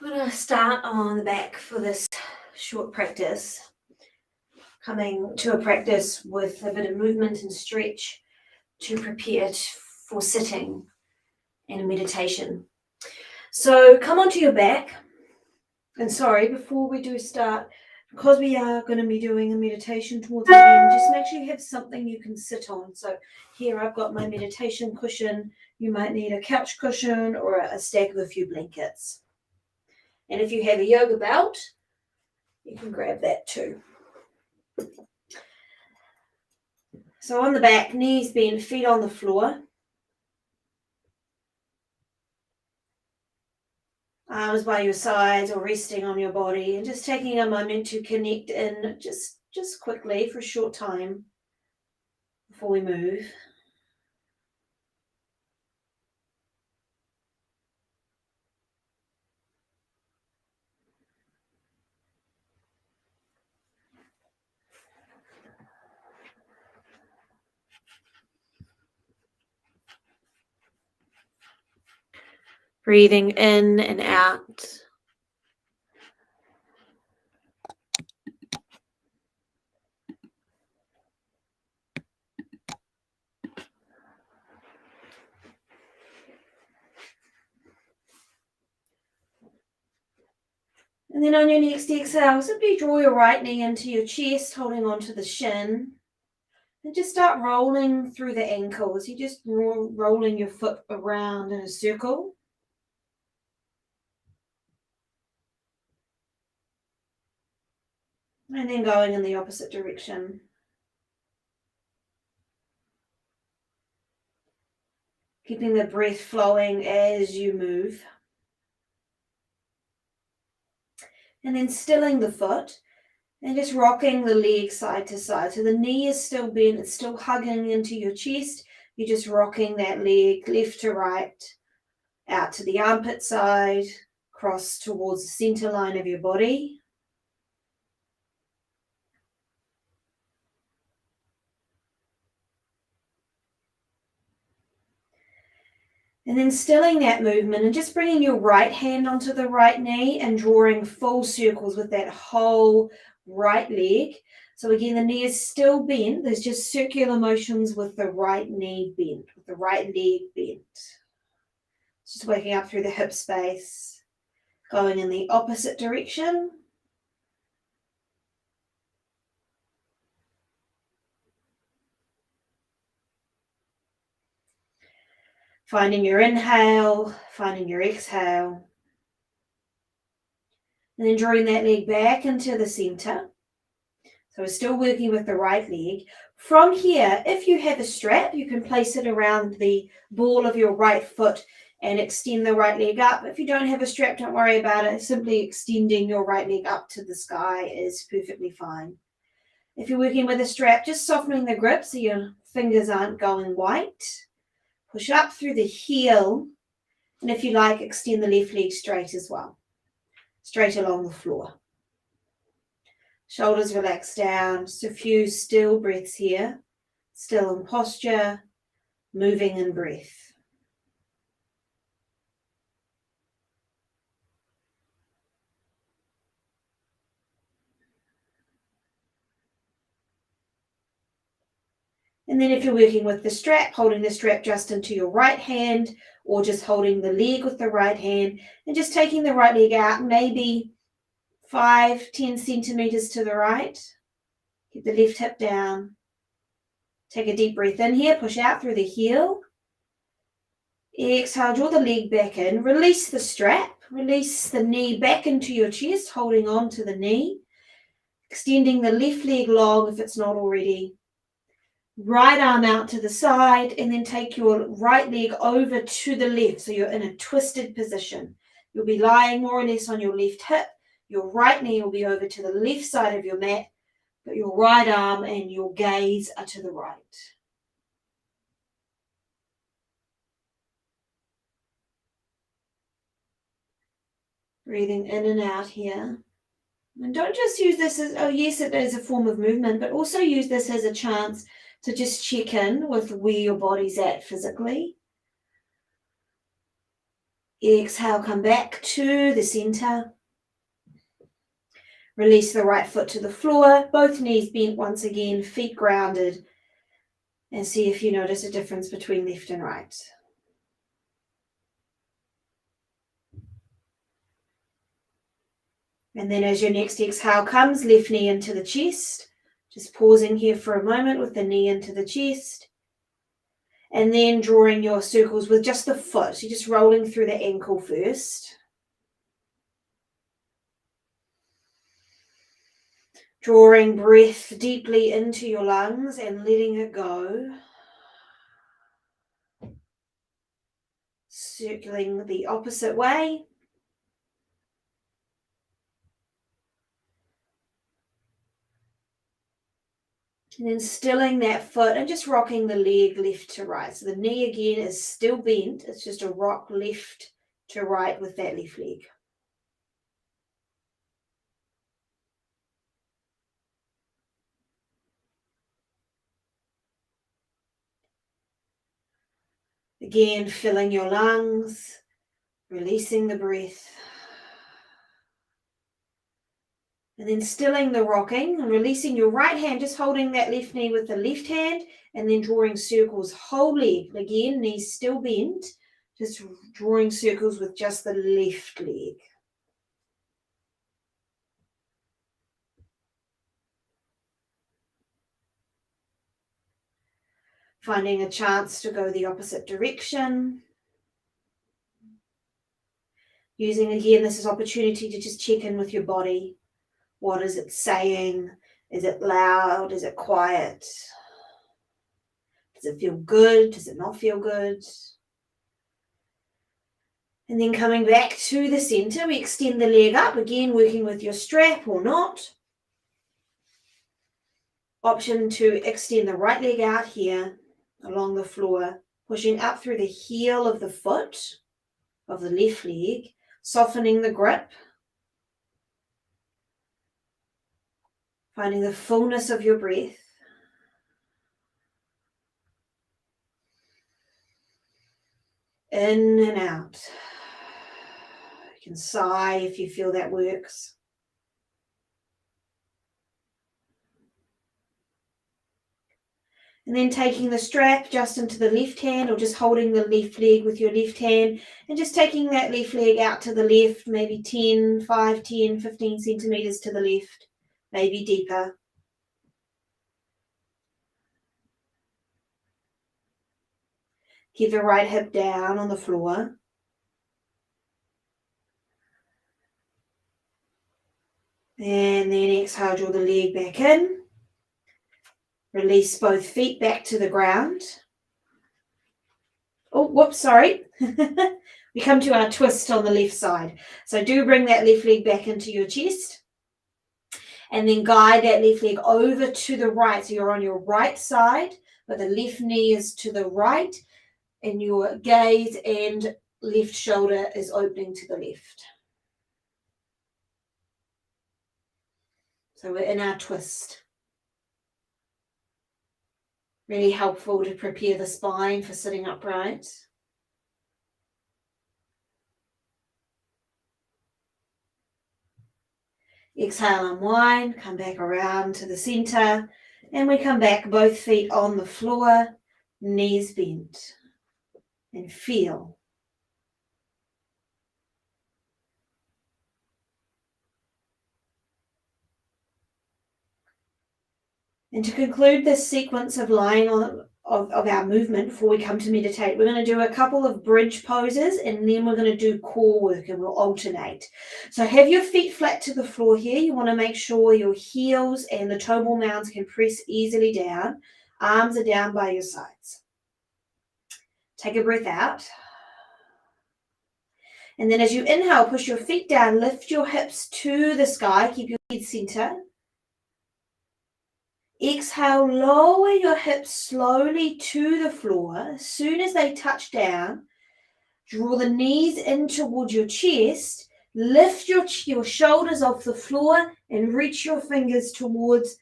I'm going to start on the back for this short practice, coming to a practice with a bit of movement and stretch to prepare for sitting and meditation. So come onto your back, and sorry, before we do start, because we are going to be doing a meditation towards the end, just make sure you have something you can sit on. So here I've got my meditation cushion. You might need a couch cushion or a stack of a few blankets. And if you have a yoga belt, you can grab that too. So on the back, knees bent, feet on the floor. Arms by your sides or resting on your body, and just taking a moment to connect in just quickly for a short time before we move. Breathing in and out. And then on your next exhale, simply draw your right knee into your chest, holding onto the shin. And just start rolling through the ankles. You're just rolling your foot around in a circle. And then going in the opposite direction. Keeping the breath flowing as you move. And then stilling the foot and just rocking the leg side to side. So the knee is still bent, it's still hugging into your chest. You're just rocking that leg left to right, out to the armpit side, across towards the center line of your body. And then stilling that movement and just bringing your right hand onto the right knee and drawing full circles with that whole right leg. So again, the knee is still bent. There's just circular motions with the right knee bent, with the right leg bent. Just working up through the hip space, going in the opposite direction. Finding your inhale, finding your exhale. And then drawing that leg back into the center. So we're still working with the right leg. From here, if you have a strap, you can place it around the ball of your right foot and extend the right leg up. If you don't have a strap, don't worry about it. Simply extending your right leg up to the sky is perfectly fine. If you're working with a strap, just softening the grip so your fingers aren't going white. Push up through the heel, and if you like, extend the left leg straight as well, straight along the floor. Shoulders relax down, just a few still breaths here, still in posture, moving in breath. And then if you're working with the strap, holding the strap just into your right hand or just holding the leg with the right hand and just taking the right leg out, maybe 5-10 centimeters to the right. Keep the left hip down. Take a deep breath in here, push out through the heel. Exhale, draw the leg back in, release the strap, release the knee back into your chest, holding on to the knee, extending the left leg long if it's not already. Right arm out to the side, and then take your right leg over to the left, so you're in a twisted position. You'll be lying more or less on your left hip. Your right knee will be over to the left side of your mat, but your right arm and your gaze are to the right. Breathing in and out here. And don't just use this as, oh yes, it is a form of movement, but also use this as a chance to just check in with where your body's at physically. Exhale, come back to the center. Release the right foot to the floor, both knees bent once again, feet grounded, and see if you notice a difference between left and right. And then as your next exhale comes, left knee into the chest. Just pausing here for a moment with the knee into the chest. And then drawing your circles with just the foot. You're just rolling through the ankle first. Drawing breath deeply into your lungs and letting it go. Circling the opposite way. And then stilling that foot and just rocking the leg left to right. So the knee again is still bent. It's just a rock left to right with that left leg. Again, filling your lungs, releasing the breath. And then stilling the rocking and releasing your right hand, just holding that left knee with the left hand, and then drawing circles, whole leg. Again, knees still bent, just drawing circles with just the left leg. Finding a chance to go the opposite direction. Using again this is opportunity to just check in with your body. What is it saying? Is it loud? Is it quiet? Does it feel good? Does it not feel good? And then coming back to the center, we extend the leg up, again working with your strap or not. Option to extend the right leg out here along the floor, pushing up through the heel of the foot of the left leg, softening the grip. Finding the fullness of your breath. In and out. You can sigh if you feel that works. And then taking the strap just into the left hand or just holding the left leg with your left hand and just taking that left leg out to the left, maybe 5, 10, 15 centimeters to the left, maybe deeper. Keep the right hip down on the floor. And then exhale, draw the leg back in. Release both feet back to the ground. Oh, whoops, sorry. We come to our twist on the left side. So do bring that left leg back into your chest. And then guide that left leg over to the right. So you're on your right side, but the left knee is to the right. And your gaze and left shoulder is opening to the left. So we're in our twist. Really helpful to prepare the spine for sitting upright. Exhale, unwind, come back around to the center, and we come back, both feet on the floor, knees bent, and feel. And to conclude this sequence of lying on of our movement before we come to meditate, we're going to do a couple of bridge poses and then we're going to do core work and we'll alternate. So have your feet flat to the floor here. You want to make sure your heels and the toe ball mounds can press easily down. Arms are down by your sides. Take a breath out. And then as you inhale, push your feet down, lift your hips to the sky, keep your head center. Exhale, lower your hips slowly to the floor. As soon as they touch down, draw the knees in towards your chest, lift your shoulders off the floor and reach your fingers towards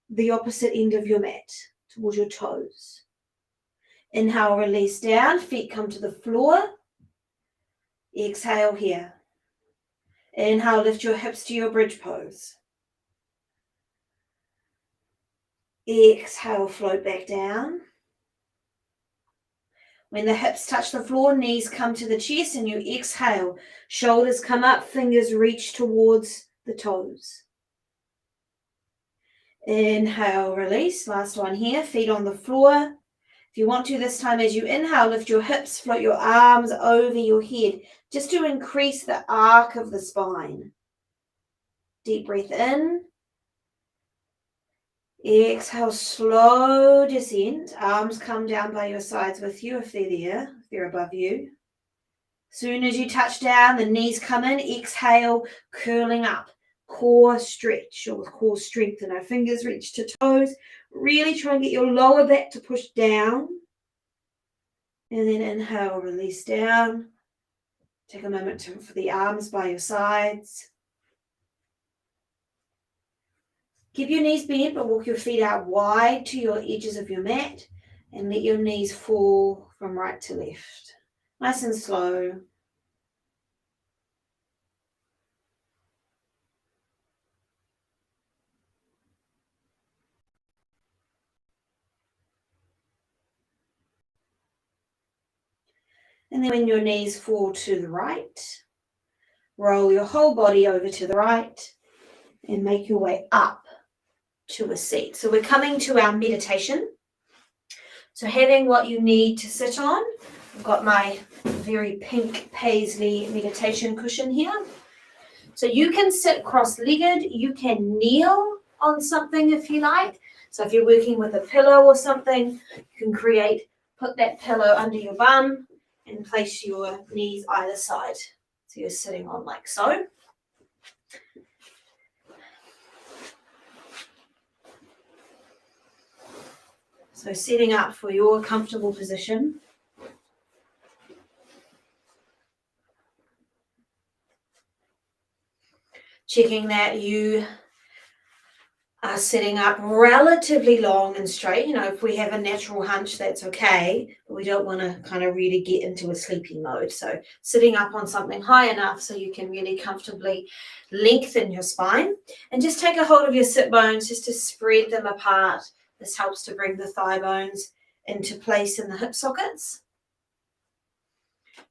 the opposite end of your mat, towards your toes. Inhale, release down, feet come to the floor. Exhale here. Inhale, lift your hips to your bridge pose. Exhale, float back down. When the hips touch the floor, knees come to the chest, and you exhale. Shoulders come up, fingers reach towards the toes. Inhale, release. Last one here, feet on the floor. If you want to this time, as you inhale, lift your hips, float your arms over your head, just to increase the arc of the spine. Deep breath in. Exhale, slow descent. Arms come down by your sides with you if they're there, if they're above you. Soon as you touch down, the knees come in. Exhale, curling up. Core stretch, or core strengthen. Our fingers reach to toes. Really try and get your lower back to push down. And then inhale, release down. Take a moment for the arms by your sides. Keep your knees bent, but walk your feet out wide to your edges of your mat, and let your knees fall from right to left. Nice and slow. And then when your knees fall to the right, roll your whole body over to the right and make your way up to a seat. So we're coming to our meditation. So having what you need to sit on, I've got my very pink paisley meditation cushion here. So you can sit cross-legged, you can kneel on something if you like. So if you're working with a pillow or something, you can put that pillow under your bum and place your knees either side. So you're sitting on like so. So setting up for your comfortable position. Checking that you are sitting up relatively long and straight. You know, if we have a natural hunch, that's okay, but we don't want to kind of really get into a sleepy mode. So sitting up on something high enough so you can really comfortably lengthen your spine, and just take a hold of your sit bones just to spread them apart. This helps to bring the thigh bones into place in the hip sockets.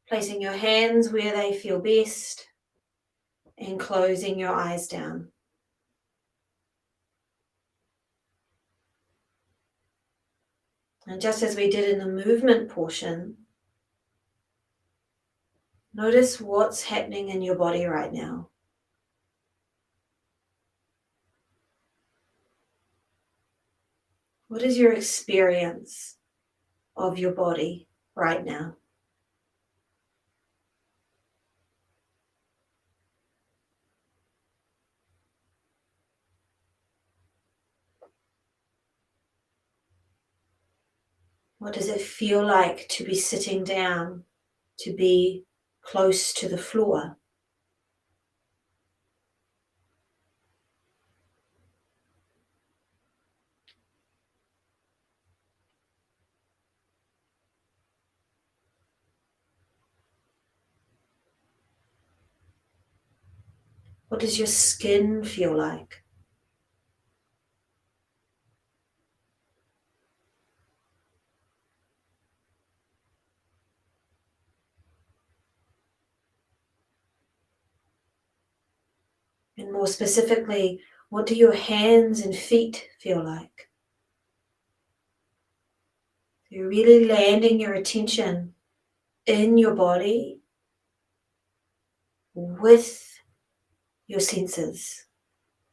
Placing your hands where they feel best and closing your eyes down. And just as we did in the movement portion, notice what's happening in your body right now. What is your experience of your body right now? What does it feel like to be sitting down, to be close to the floor? What does your skin feel like? And more specifically, what do your hands and feet feel like? You're really landing your attention in your body with your senses,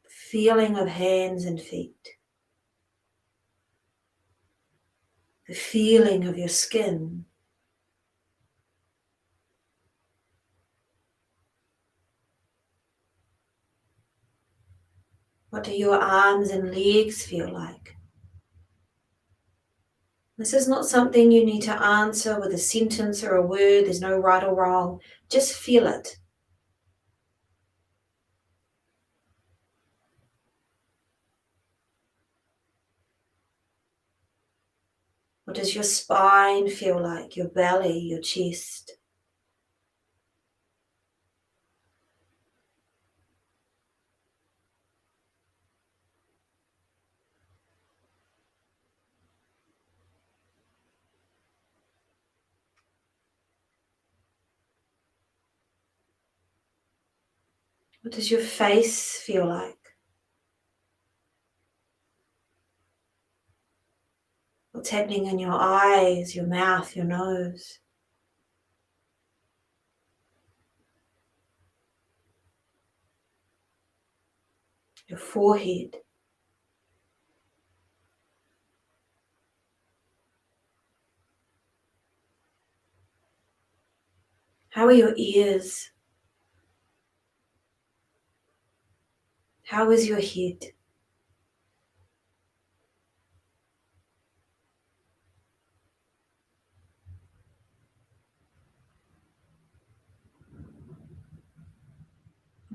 feeling of hands and feet, the feeling of your skin. What do your arms and legs feel like? This is not something you need to answer with a sentence or a word. There's no right or wrong. Just feel it. What does your spine feel like? Your belly, your chest? What does your face feel like? What's happening in your eyes, your mouth, your nose? Your forehead? How are your ears? How is your head?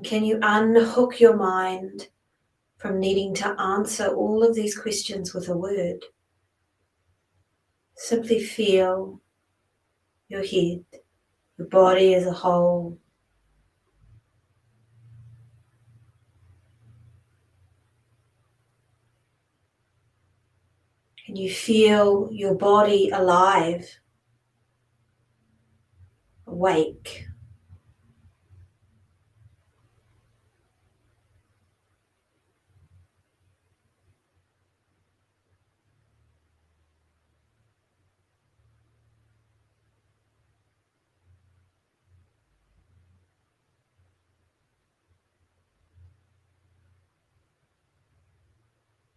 Can you unhook your mind from needing to answer all of these questions with a word? Simply feel your head, your body as a whole. Can you feel your body alive, awake?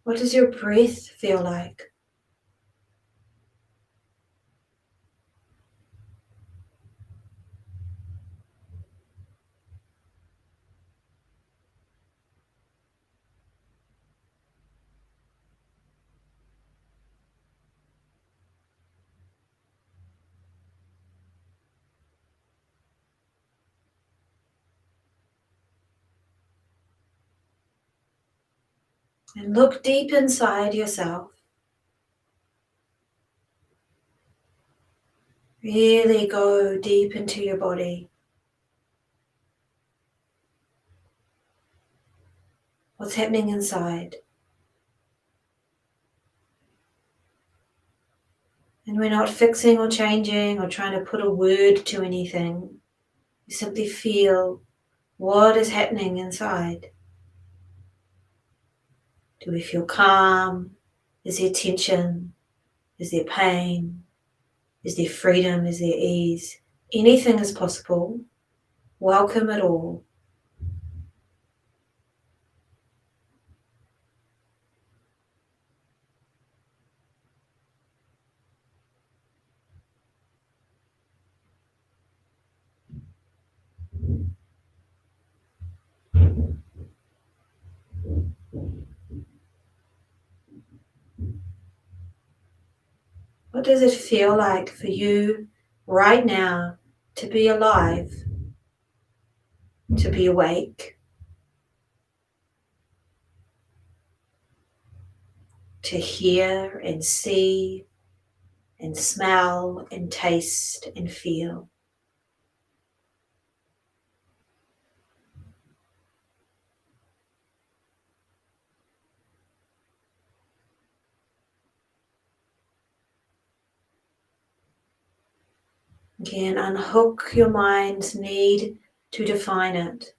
What does your breath feel like? And look deep inside yourself. Really go deep into your body. What's happening inside? And we're not fixing or changing or trying to put a word to anything. You simply feel what is happening inside. Do we feel calm? Is there tension? Is there pain? Is there freedom? Is there ease? Anything is possible. Welcome it all. What does it feel like for you right now to be alive, to be awake, to hear and see and smell and taste and feel? Again, unhook your mind's need to define it.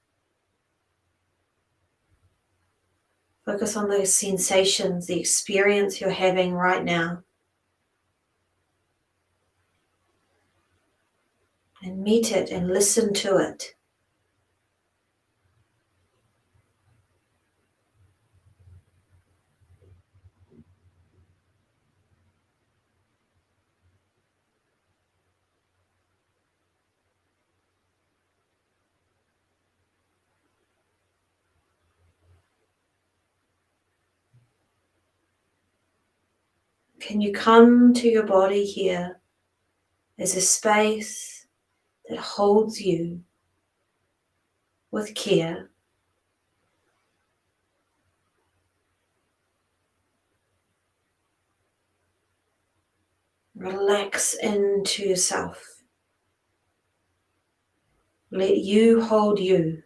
Focus on those sensations, the experience you're having right now, and meet it and listen to it. Can you come to your body here as a space that holds you with care? Relax into yourself. Let you hold you.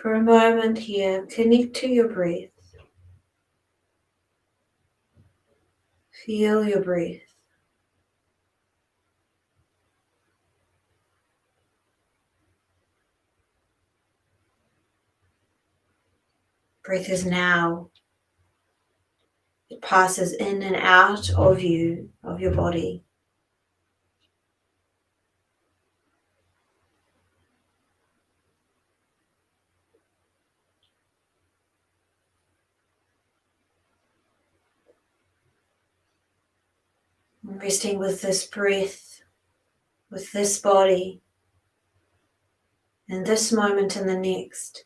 For a moment here, connect to your breath. Feel your breath. Breath is now. It passes in and out of you, of your body. Resting with this breath, with this body, in this moment and the next,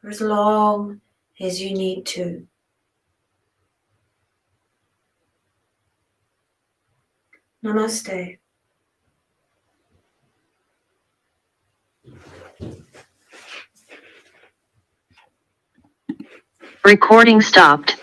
for as long as you need to. Namaste. Recording stopped.